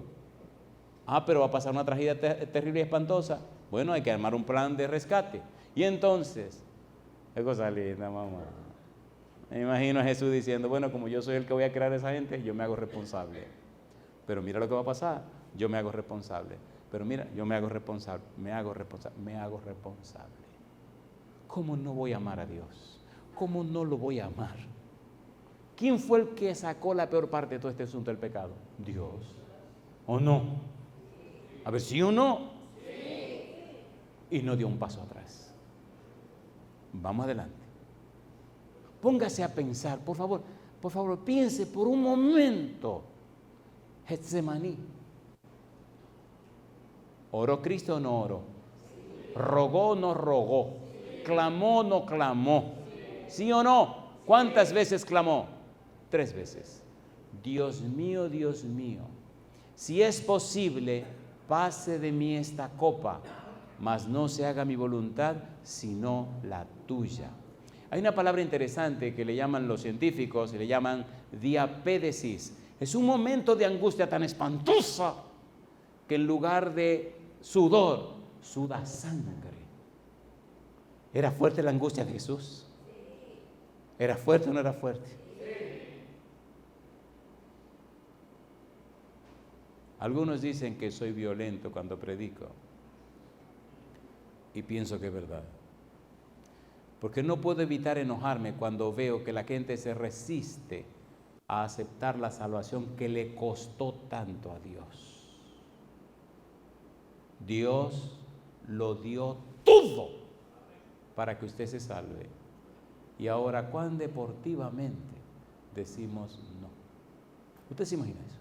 Pero va a pasar una tragedia terrible y espantosa. Bueno, hay que armar un plan de rescate. Y entonces, qué cosa linda, mamá. Me imagino a Jesús diciendo, bueno, como yo soy el que voy a crear a esa gente, yo me hago responsable. Pero mira lo que va a pasar, yo me hago responsable. Pero mira, yo me hago responsable. ¿Cómo no voy a amar a Dios? ¿Cómo no lo voy a amar? ¿Quién fue el que sacó la peor parte de todo este asunto del pecado? Dios. ¿O no? A ver, ¿sí o no? Y no dio un paso atrás. Vamos adelante. Póngase a pensar, por favor, piense por un momento. Getsemaní. ¿Oró Cristo o no oró? ¿Rogó o no rogó? ¿Clamó o no clamó? ¿Sí o no? ¿Cuántas veces clamó? 3 veces. Dios mío, si es posible, pase de mí esta copa, mas no se haga mi voluntad, sino la tuya. Hay una palabra interesante que le llaman los científicos, le llaman diapédesis. Es un momento de angustia tan espantosa que en lugar de sudor, suda sangre. ¿Era fuerte la angustia de Jesús? ¿Era fuerte o no era fuerte? Algunos dicen que soy violento cuando predico. Y pienso que es verdad. Porque no puedo evitar enojarme cuando veo que la gente se resiste a aceptar la salvación que le costó tanto a Dios. Dios lo dio todo para que usted se salve. Y ahora, ¿cuán deportivamente decimos no? ¿Usted se imagina eso?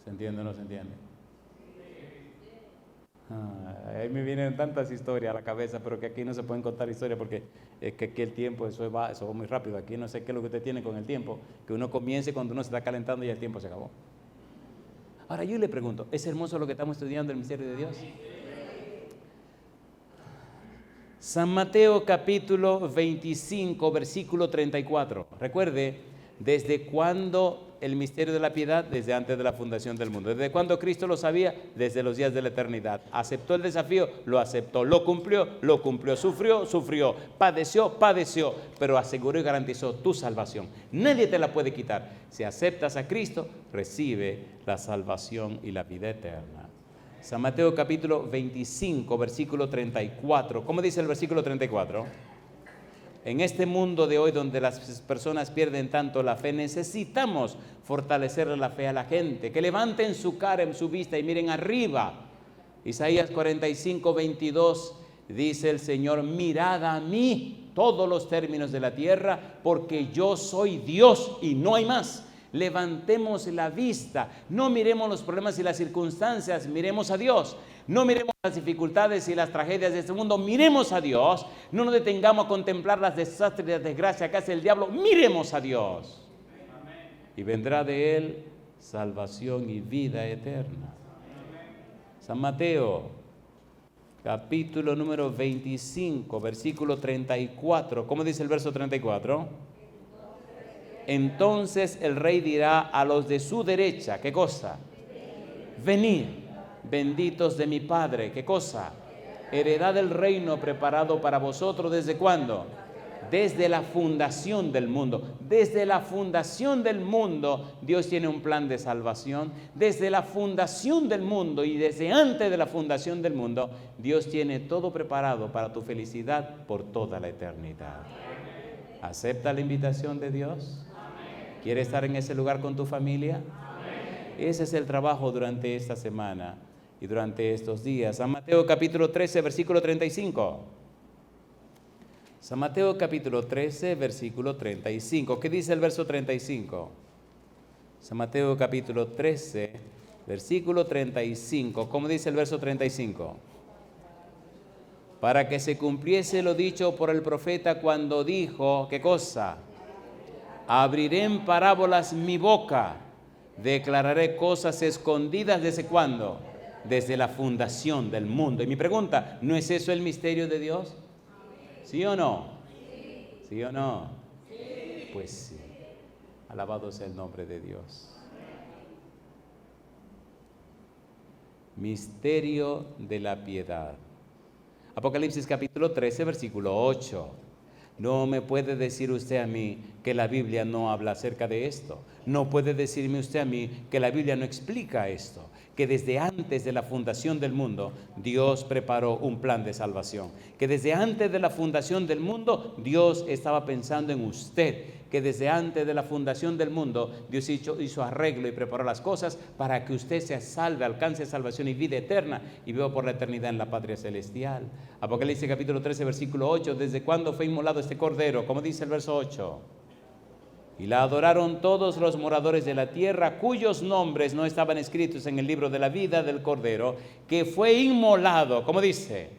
¿Se entiende o no se entiende? Ahí me vienen tantas historias a la cabeza, pero que aquí no se pueden contar historias porque es que aquí el tiempo, eso va muy rápido. Aquí no sé qué es lo que usted tiene con el tiempo, que uno comience cuando uno se está calentando y el tiempo se acabó. Ahora yo le pregunto, ¿es hermoso lo que estamos estudiando, el misterio de Dios? San Mateo capítulo 25, versículo 34. Recuerde, ¿desde cuándo el misterio de la piedad? Desde antes de la fundación del mundo. ¿Desde cuándo Cristo lo sabía? Desde los días de la eternidad. ¿Aceptó el desafío? Lo aceptó. ¿Lo cumplió? Lo cumplió. ¿Sufrió? ¿Padeció? Pero aseguró y garantizó tu salvación. Nadie te la puede quitar. Si aceptas a Cristo, recibe la salvación y la vida eterna. San Mateo capítulo 25, versículo 34. ¿Cómo dice el versículo 34? En este mundo de hoy donde las personas pierden tanto la fe, necesitamos fortalecer la fe a la gente, que levanten su cara en su vista y miren arriba. Isaías 45, 22 dice el Señor, mirad a mí todos los términos de la tierra, porque yo soy Dios y no hay más. Levantemos la vista, no miremos los problemas y las circunstancias, miremos a Dios. No miremos las dificultades y las tragedias de este mundo, miremos a Dios. No nos detengamos a contemplar las desastres y las desgracias que hace el diablo, miremos a Dios. Y vendrá de él salvación y vida eterna. San Mateo, capítulo número 25, versículo 34. ¿Cómo dice el verso 34? Entonces el rey dirá a los de su derecha, ¿qué cosa? Venid, benditos de mi Padre, ¿qué cosa? Heredad del reino preparado para vosotros, ¿desde cuándo? Desde la fundación del mundo. Desde la fundación del mundo, Dios tiene un plan de salvación. Desde la fundación del mundo y desde antes de la fundación del mundo, Dios tiene todo preparado para tu felicidad por toda la eternidad. ¿Acepta la invitación de Dios? ¿Quiere estar en ese lugar con tu familia? Ese es el trabajo durante esta semana y durante estos días. San Mateo capítulo 13, versículo 35. San Mateo capítulo 13, versículo 35. ¿Qué dice el verso 35? San Mateo capítulo 13, versículo 35. ¿Cómo dice el verso 35? Para que se cumpliese lo dicho por el profeta cuando dijo, ¿qué cosa? Abriré en parábolas mi boca. Declararé cosas escondidas ¿desde cuándo? Desde la fundación del mundo. Y mi pregunta, ¿no es eso el misterio de Dios? ¿Sí o no? ¿Sí o no? Pues sí. Alabado sea el nombre de Dios. Misterio de la piedad. Apocalipsis capítulo 13, versículo 8. No me puede decir usted a mí que la Biblia no habla acerca de esto. No puede decirme usted a mí que la Biblia no explica esto. Que desde antes de la fundación del mundo, Dios preparó un plan de salvación. Que desde antes de la fundación del mundo, Dios estaba pensando en usted. Que desde antes de la fundación del mundo, Dios hizo arreglo y preparó las cosas para que usted se salve, alcance salvación y vida eterna y viva por la eternidad en la patria celestial. Apocalipsis capítulo 13, versículo 8. ¿Desde cuándo fue inmolado este cordero? Como dice el verso 8. Y la adoraron todos los moradores de la tierra, cuyos nombres no estaban escritos en el libro de la vida del Cordero, que fue inmolado, como dice,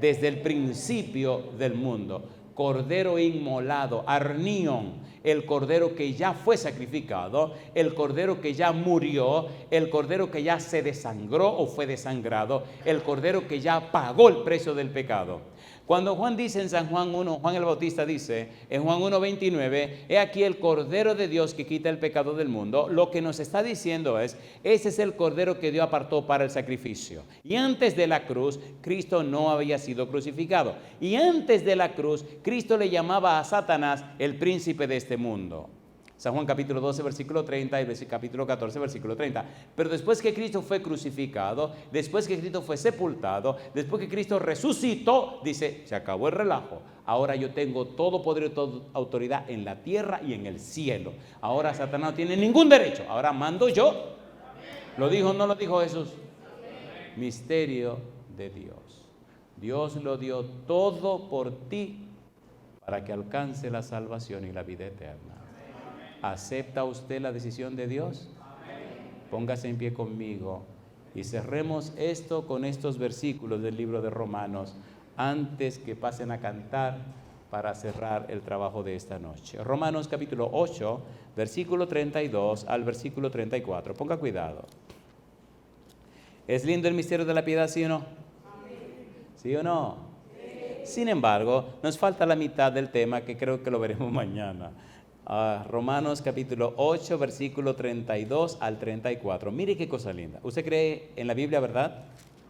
desde el principio del mundo. Cordero inmolado, arnión, el cordero que ya fue sacrificado, el cordero que ya murió, el cordero que ya se desangró o fue desangrado, el cordero que ya pagó el precio del pecado. Cuando Juan dice en San Juan 1, Juan el Bautista dice en Juan 1:29, he aquí el Cordero de Dios que quita el pecado del mundo, lo que nos está diciendo es, ese es el Cordero que Dios apartó para el sacrificio. Y antes de la cruz, Cristo no había sido crucificado. Y antes de la cruz, Cristo le llamaba a Satanás el príncipe de este mundo. San Juan capítulo 12, versículo 30 y capítulo 14, versículo 30. Pero después que Cristo fue crucificado, después que Cristo fue sepultado, después que Cristo resucitó, dice, se acabó el relajo. Ahora yo tengo todo poder y toda autoridad en la tierra y en el cielo. Ahora Satanás no tiene ningún derecho. Ahora mando yo. ¿Lo dijo o no lo dijo Jesús? Misterio de Dios. Dios lo dio todo por ti para que alcance la salvación y la vida eterna. ¿Acepta usted la decisión de Dios? Póngase en pie conmigo y cerremos esto con estos versículos del libro de Romanos antes que pasen a cantar para cerrar el trabajo de esta noche. Romanos capítulo 8, versículo 32 al versículo 34. Ponga cuidado. ¿Es lindo el misterio de la piedad, sí o no? ¿Sí o no? Sin embargo, nos falta la mitad del tema que creo que lo veremos mañana. Romanos capítulo 8, versículo 32 al 34. Mire qué cosa linda. ¿Usted cree en la Biblia, verdad?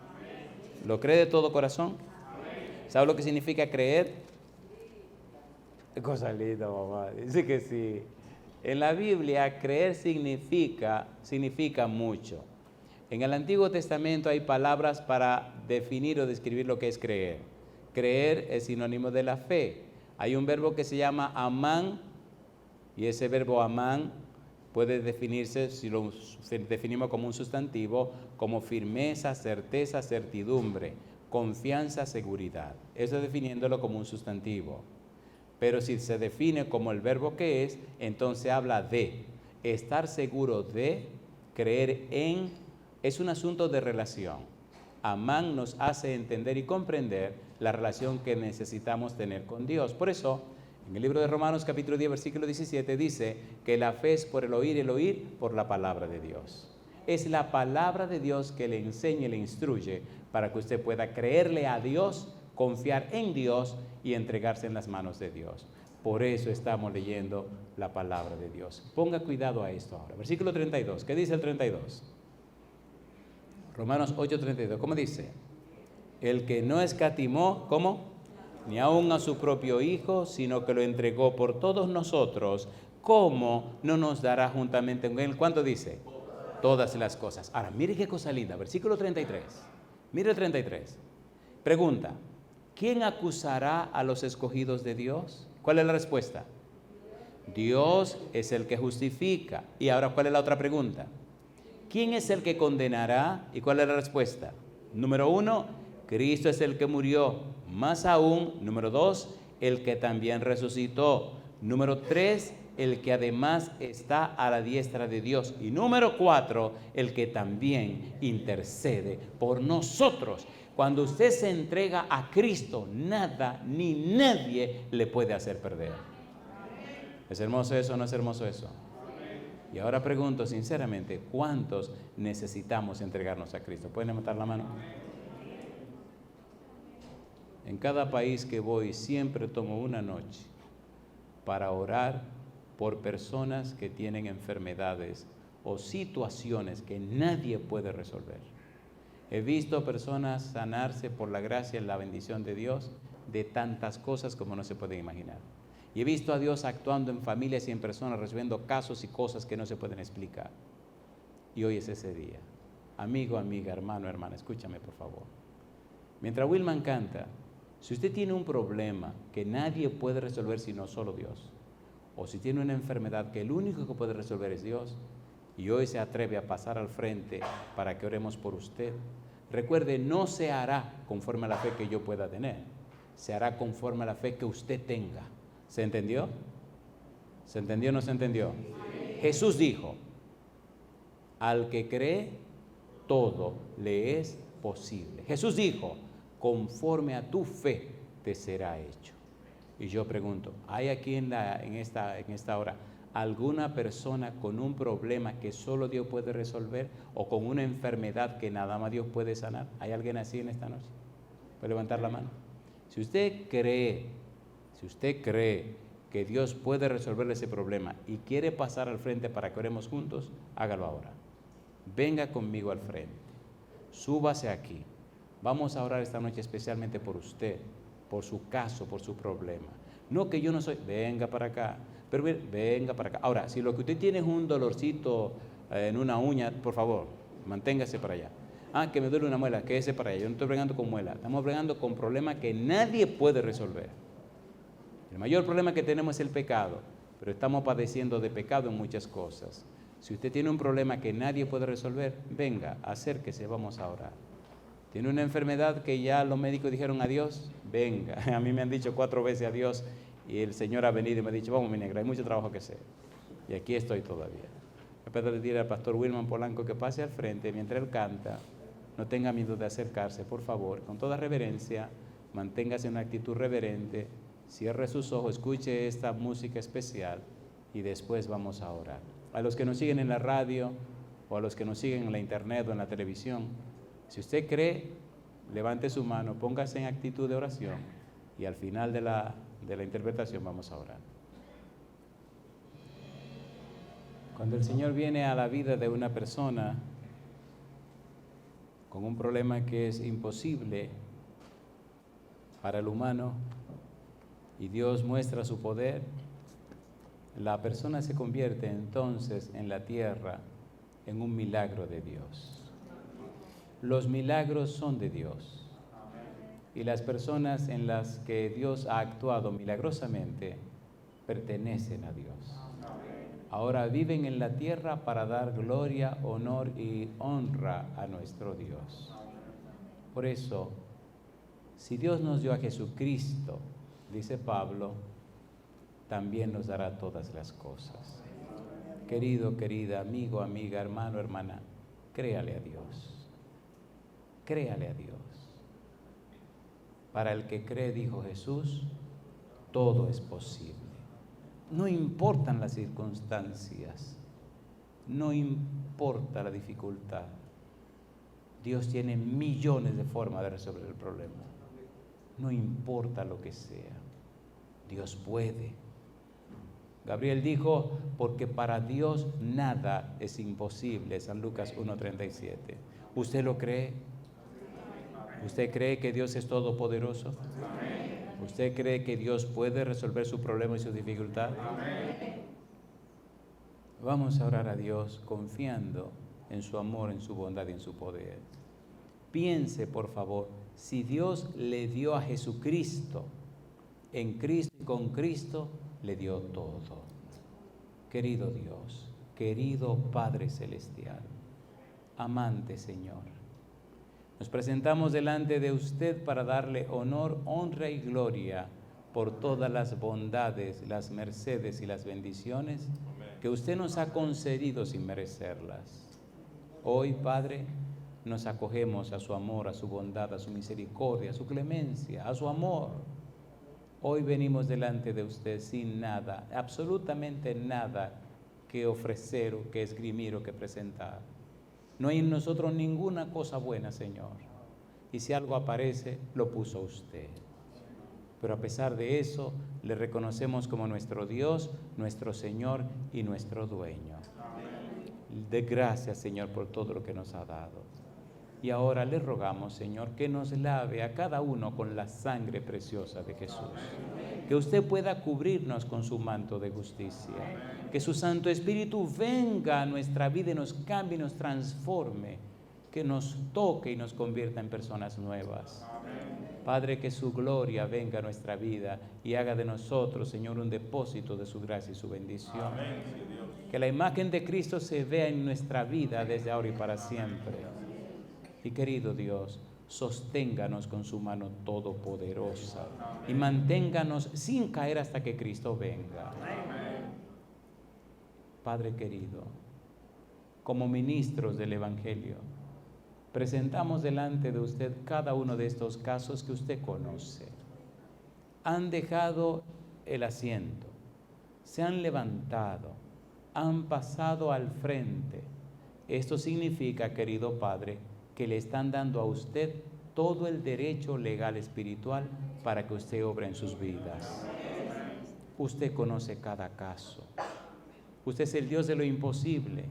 Amén. ¿Lo cree de todo corazón? Amén. ¿Sabe lo que significa creer? Qué cosa linda, mamá. Dice que sí. En la Biblia, creer significa mucho. En el Antiguo Testamento hay palabras para definir o describir lo que es creer. Creer es sinónimo de la fe. Hay un verbo que se llama amán. Y ese verbo amán puede definirse, si lo definimos como un sustantivo, como firmeza, certeza, certidumbre, confianza, seguridad. Eso definiéndolo como un sustantivo. Pero si se define como el verbo que es, entonces habla de estar seguro de, creer en, es un asunto de relación. Amán nos hace entender y comprender la relación que necesitamos tener con Dios. Por eso, en el libro de Romanos capítulo 10, versículo 17 dice que la fe es por el oír por la palabra de Dios. Es la palabra de Dios que le enseña y le instruye para que usted pueda creerle a Dios, confiar en Dios y entregarse en las manos de Dios. Por eso estamos leyendo la palabra de Dios. Ponga cuidado a esto ahora. Versículo 32. ¿Qué dice el 32? Romanos 8, 32. ¿Cómo dice? El que no escatimó, ¿cómo? Ni aun a su propio Hijo, sino que lo entregó por todos nosotros, ¿cómo no nos dará juntamente con Él? ¿Cuánto dice? Todas las cosas. Ahora, mire qué cosa linda, versículo 33. Mire el 33. Pregunta, ¿quién acusará a los escogidos de Dios? ¿Cuál es la respuesta? Dios es el que justifica. Y ahora, ¿cuál es la otra pregunta? ¿Quién es el que condenará? ¿Y cuál es la respuesta? Número 1, Cristo es el que murió. Más aún, número 2, el que también resucitó. Número 3, el que además está a la diestra de Dios. Y número 4, el que también intercede por nosotros. Cuando usted se entrega a Cristo, nada ni nadie le puede hacer perder. ¿Es hermoso eso o no es hermoso eso? Y ahora pregunto sinceramente, ¿cuántos necesitamos entregarnos a Cristo? ¿Pueden levantar la mano? En cada país que voy siempre tomo una noche para orar por personas que tienen enfermedades o situaciones que nadie puede resolver. He visto personas sanarse por la gracia y la bendición de Dios de tantas cosas como no se pueden imaginar. Y he visto a Dios actuando en familias y en personas, resolviendo casos y cosas que no se pueden explicar. Y hoy es ese día. Amigo, amiga, hermano, hermana, escúchame por favor. Mientras Wilman canta, si usted tiene un problema que nadie puede resolver sino solo Dios, o si tiene una enfermedad que el único que puede resolver es Dios, y hoy se atreve a pasar al frente para que oremos por usted, recuerde, no se hará conforme a la fe que yo pueda tener, se hará conforme a la fe que usted tenga. ¿Se entendió? ¿Se entendió o no se entendió? Jesús dijo, al que cree, todo le es posible. Jesús dijo, conforme a tu fe te será hecho. Y yo pregunto, ¿hay aquí en esta hora alguna persona con un problema que solo Dios puede resolver o con una enfermedad que nada más Dios puede sanar? ¿Hay alguien así en esta noche? ¿Puede levantar la mano? Si usted cree que Dios puede resolver ese problema y quiere pasar al frente para que oremos juntos, hágalo ahora. Venga conmigo al frente, súbase aquí. Vamos a orar esta noche especialmente por usted, por su caso, por su problema. No que yo no soy, venga para acá, pero venga para acá. Ahora, si lo que usted tiene es un dolorcito en una uña, por favor, manténgase para allá. Que me duele una muela, quédese para allá. Yo no estoy bregando con muela, estamos bregando con problemas que nadie puede resolver. El mayor problema que tenemos es el pecado, pero estamos padeciendo de pecado en muchas cosas. Si usted tiene un problema que nadie puede resolver, venga, acérquese, vamos a orar. Tiene una enfermedad que ya los médicos dijeron adiós, venga. A mí me han dicho 4 veces adiós y el Señor ha venido y me ha dicho, vamos mi negra, hay mucho trabajo que hacer. Y aquí estoy todavía. Voy a pedirle al pastor Wilman Polanco que pase al frente mientras él canta. No tenga miedo de acercarse, por favor, con toda reverencia, manténgase en una actitud reverente, cierre sus ojos, escuche esta música especial y después vamos a orar. A los que nos siguen en la radio o a los que nos siguen en la internet o en la televisión, si usted cree, levante su mano, póngase en actitud de oración y al final de la interpretación vamos a orar. Cuando el Señor viene a la vida de una persona con un problema que es imposible para el humano y Dios muestra su poder, la persona se convierte entonces en la tierra en un milagro de Dios. Los milagros son de Dios y las personas en las que Dios ha actuado milagrosamente pertenecen a Dios. Ahora viven en la tierra para dar gloria, honor y honra a nuestro Dios. Por eso, si Dios nos dio a Jesucristo, dice Pablo, también nos dará todas las cosas. Querido, querida, amigo, amiga, hermano, hermana, créale a Dios. Créale a Dios. Para el que cree, dijo Jesús, todo es posible. No importan las circunstancias, no importa la dificultad. Dios tiene millones de formas de resolver el problema. No importa lo que sea, Dios puede. Gabriel dijo, porque para Dios nada es imposible, San Lucas 1:37. ¿Usted lo cree? ¿Usted cree que Dios es todopoderoso? ¿Usted cree que Dios puede resolver su problema y su dificultad? Vamos a orar a Dios confiando en su amor, en su bondad y en su poder. Piense, por favor, si Dios le dio a Jesucristo, en Cristo y con Cristo, le dio todo. Querido Dios, querido Padre Celestial, amante Señor, nos presentamos delante de usted para darle honor, honra y gloria por todas las bondades, las mercedes y las bendiciones que usted nos ha concedido sin merecerlas. Hoy, Padre, nos acogemos a su amor, a su bondad, a su misericordia, a su clemencia, a su amor. Hoy venimos delante de usted sin nada, absolutamente nada que ofrecer o que esgrimir o que presentar. No hay en nosotros ninguna cosa buena, Señor. Y si algo aparece, lo puso usted. Pero a pesar de eso, le reconocemos como nuestro Dios, nuestro Señor y nuestro dueño. De gracias, Señor, por todo lo que nos ha dado. Y ahora le rogamos, Señor, que nos lave a cada uno con la sangre preciosa de Jesús. Que usted pueda cubrirnos con su manto de justicia. Que su Santo Espíritu venga a nuestra vida y nos cambie y nos transforme. Que nos toque y nos convierta en personas nuevas. Padre, que su gloria venga a nuestra vida y haga de nosotros, Señor, un depósito de su gracia y su bendición. Que la imagen de Cristo se vea en nuestra vida desde ahora y para siempre. Y querido Dios, sosténganos con su mano todopoderosa y manténganos sin caer hasta que Cristo venga. Padre querido, como ministros del Evangelio, presentamos delante de usted cada uno de estos casos que usted conoce. Han dejado el asiento, se han levantado, han pasado al frente. Esto significa, querido Padre, que le están dando a usted todo el derecho legal espiritual para que usted obre en sus vidas. Usted conoce cada caso. Usted es el Dios de lo imposible.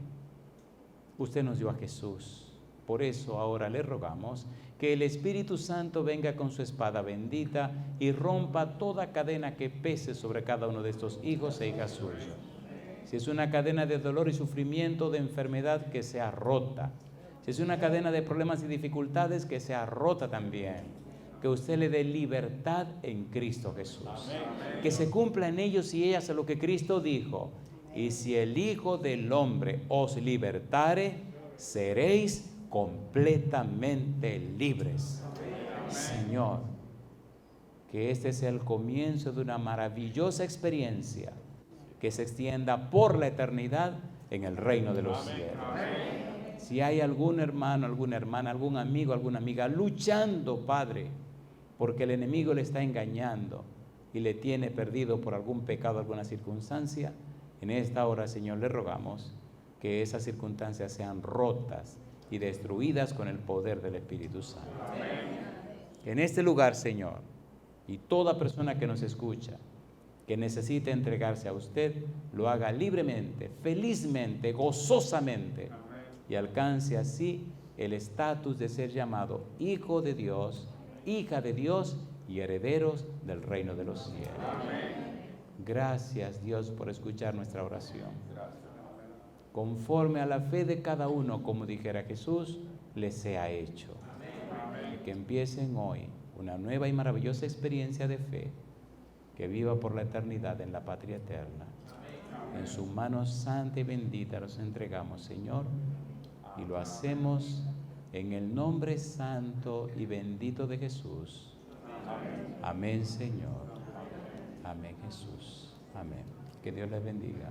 Usted nos dio a Jesús. Por eso ahora le rogamos que el Espíritu Santo venga con su espada bendita y rompa toda cadena que pese sobre cada uno de estos hijos e hijas suyas. Si es una cadena de dolor y sufrimiento, de enfermedad, que sea rota. Si es una cadena de problemas y dificultades, que sea rota también. Que usted le dé libertad en Cristo Jesús. Que se cumpla en ellos y ellas lo que Cristo dijo. Y si el Hijo del Hombre os libertare, seréis completamente libres. Señor, que este sea el comienzo de una maravillosa experiencia que se extienda por la eternidad en el reino de los cielos. Si hay algún hermano, alguna hermana, algún amigo, alguna amiga luchando, Padre, porque el enemigo le está engañando y le tiene perdido por algún pecado, alguna circunstancia, en esta hora, Señor, le rogamos que esas circunstancias sean rotas y destruidas con el poder del Espíritu Santo. En este lugar, Señor, y toda persona que nos escucha, que necesite entregarse a usted, lo haga libremente, felizmente, gozosamente, y alcance así el estatus de ser llamado hijo de Dios, hija de Dios y herederos del reino de los cielos. Gracias, Dios, por escuchar nuestra oración. Conforme a la fe de cada uno, como dijera Jesús, les sea hecho. Y que empiecen hoy una nueva y maravillosa experiencia de fe, que viva por la eternidad en la patria eterna. En su mano santa y bendita los entregamos, Señor, y lo hacemos en el nombre santo y bendito de Jesús. Amén, Señor. Amén, Jesús. Amén. Que Dios les bendiga.